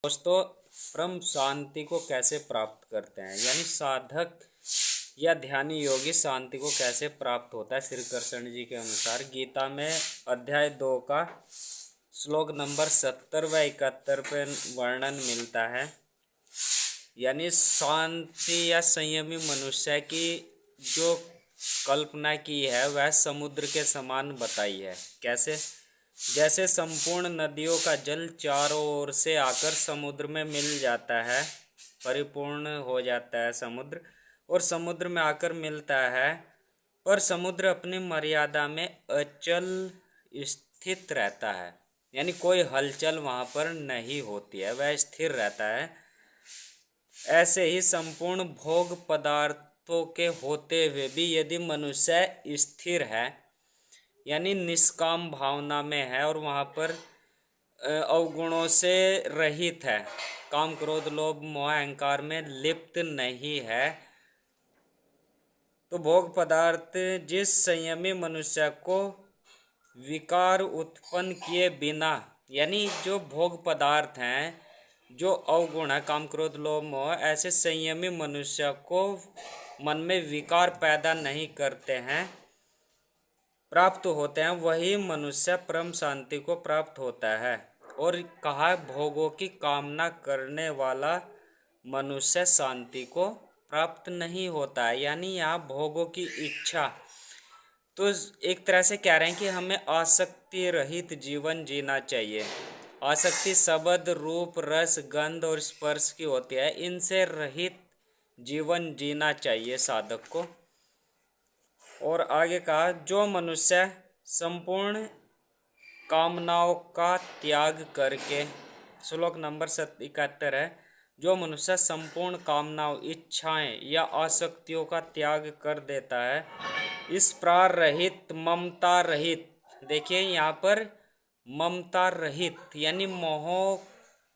दोस्तों, परम शांति को कैसे प्राप्त करते हैं, यानी साधक या ध्यानी योगी शांति को कैसे प्राप्त होता है। श्री कृष्ण जी के अनुसार गीता में अध्याय 2 का श्लोक नंबर 70 व 71 पे वर्णन मिलता है। यानी शांति या संयमी मनुष्य की जो कल्पना की है वह समुद्र के समान बताई है। कैसे? जैसे संपूर्ण नदियों का जल चारों ओर से आकर समुद्र में मिल जाता है, परिपूर्ण हो जाता है समुद्र, और समुद्र में आकर मिलता है, और समुद्र अपनी मर्यादा में अचल स्थित रहता है, यानी कोई हलचल वहाँ पर नहीं होती है, वह स्थिर रहता है। ऐसे ही संपूर्ण भोग पदार्थों के होते हुए भी यदि मनुष्य स्थिर है, यानी निष्काम भावना में है और वहाँ पर अवगुणों से रहित है, काम क्रोध लोभ मोह अहंकार में लिप्त नहीं है, तो भोग पदार्थ जिस संयमी मनुष्य को विकार उत्पन्न किए बिना, यानी जो भोग पदार्थ हैं जो अवगुण है, काम क्रोध लोभ मोह, ऐसे संयमी मनुष्य को मन में विकार पैदा नहीं करते हैं, प्राप्त होते हैं, वही मनुष्य परम शांति को प्राप्त होता है। और कहा, भोगों की कामना करने वाला मनुष्य शांति को प्राप्त नहीं होता है। यानी यहाँ भोगों की इच्छा, तो एक तरह से कह रहे हैं कि हमें आसक्ति रहित जीवन जीना चाहिए। आसक्ति शब्द रूप रस गंध और स्पर्श की होती है, इनसे रहित जीवन जीना चाहिए साधक को। और आगे कहा, जो मनुष्य संपूर्ण कामनाओं का त्याग करके, श्लोक नंबर 71 है, जो मनुष्य संपूर्ण कामनाओं इच्छाएं या आसक्तियों का त्याग कर देता है, इस प्रार रहित ममता रहित, देखिए यहाँ पर ममता रहित यानी मोह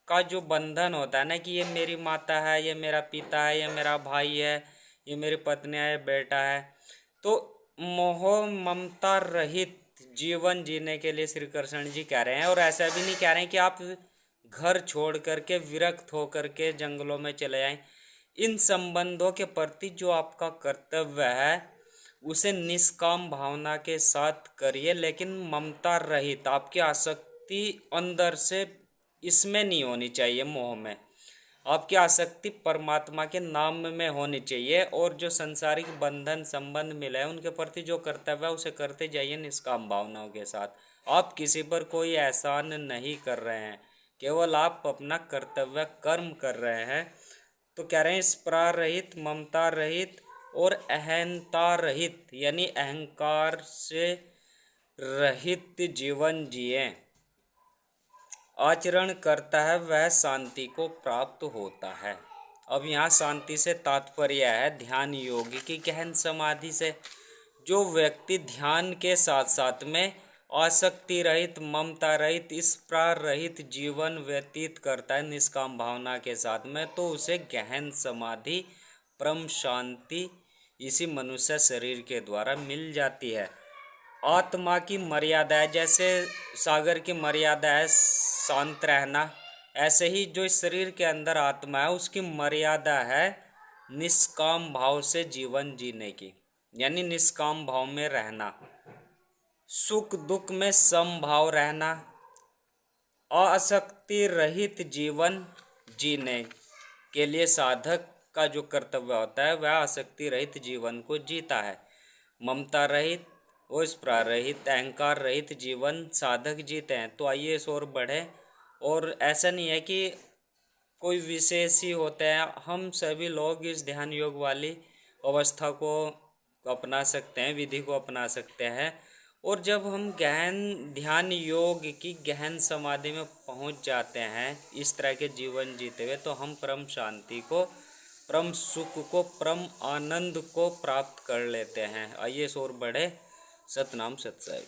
का जो बंधन होता है ना, कि ये मेरी माता है, ये मेरा पिता है, ये मेरा भाई है, ये मेरी पत्नी है, ये बेटा है, तो मोह ममता रहित जीवन जीने के लिए श्री कृष्ण जी कह रहे हैं। और ऐसा भी नहीं कह रहे हैं कि आप घर छोड़ करके विरक्त होकर के जंगलों में चले जाएं। इन संबंधों के प्रति जो आपका कर्तव्य है उसे निष्काम भावना के साथ करिए, लेकिन ममता रहित। आपकी आसक्ति अंदर से इसमें नहीं होनी चाहिए, मोह में। आपकी आसक्ति परमात्मा के नाम में होनी चाहिए, और जो संसारिक बंधन संबंध मिले हैं उनके प्रति जो कर्तव्य है उसे करते जाइए निष्काम भावनाओं के साथ। आप किसी पर कोई एहसान नहीं कर रहे हैं, केवल आप अपना कर्तव्य कर्म कर रहे हैं। तो कह रहे हैं इस प्रार रहित, ममता रहित और अहंता रहित, यानी अहंकार से रहित जीवन जिए आचरण करता है, वह शांति को प्राप्त होता है। अब यहाँ शांति से तात्पर्य है ध्यान योगी की गहन समाधि से। जो व्यक्ति ध्यान के साथ साथ में आसक्ति रहित ममता रहित इस प्रार रहित जीवन व्यतीत करता है निष्काम भावना के साथ में, तो उसे गहन समाधि परम शांति इसी मनुष्य शरीर के द्वारा मिल जाती है। आत्मा की मर्यादा है, जैसे सागर की मर्यादा है शांत रहना, ऐसे ही जो इस शरीर के अंदर आत्मा है उसकी मर्यादा है निष्काम भाव से जीवन जीने की, यानी निष्काम भाव में रहना, सुख दुख में समभाव रहना, आसक्ति रहित जीवन जीने के लिए साधक का जो कर्तव्य होता है वह आसक्ति रहित जीवन को जीता है। ममता रहित और स्पृहा रहित अहंकार रहित जीवन साधक जीते हैं। तो आइए इस ओर बढ़े। और ऐसा नहीं है कि कोई विशेष ही होते हैं, हम सभी लोग इस ध्यान योग वाली अवस्था को अपना सकते हैं, विधि को अपना सकते हैं। और जब हम गहन ध्यान योग की गहन समाधि में पहुंच जाते हैं इस तरह के जीवन जीते हुए, तो हम परम शांति को, परम सुख को, परम आनंद को प्राप्त कर लेते हैं। आइए इस ओर बढ़े। सतनाम सत साहिब।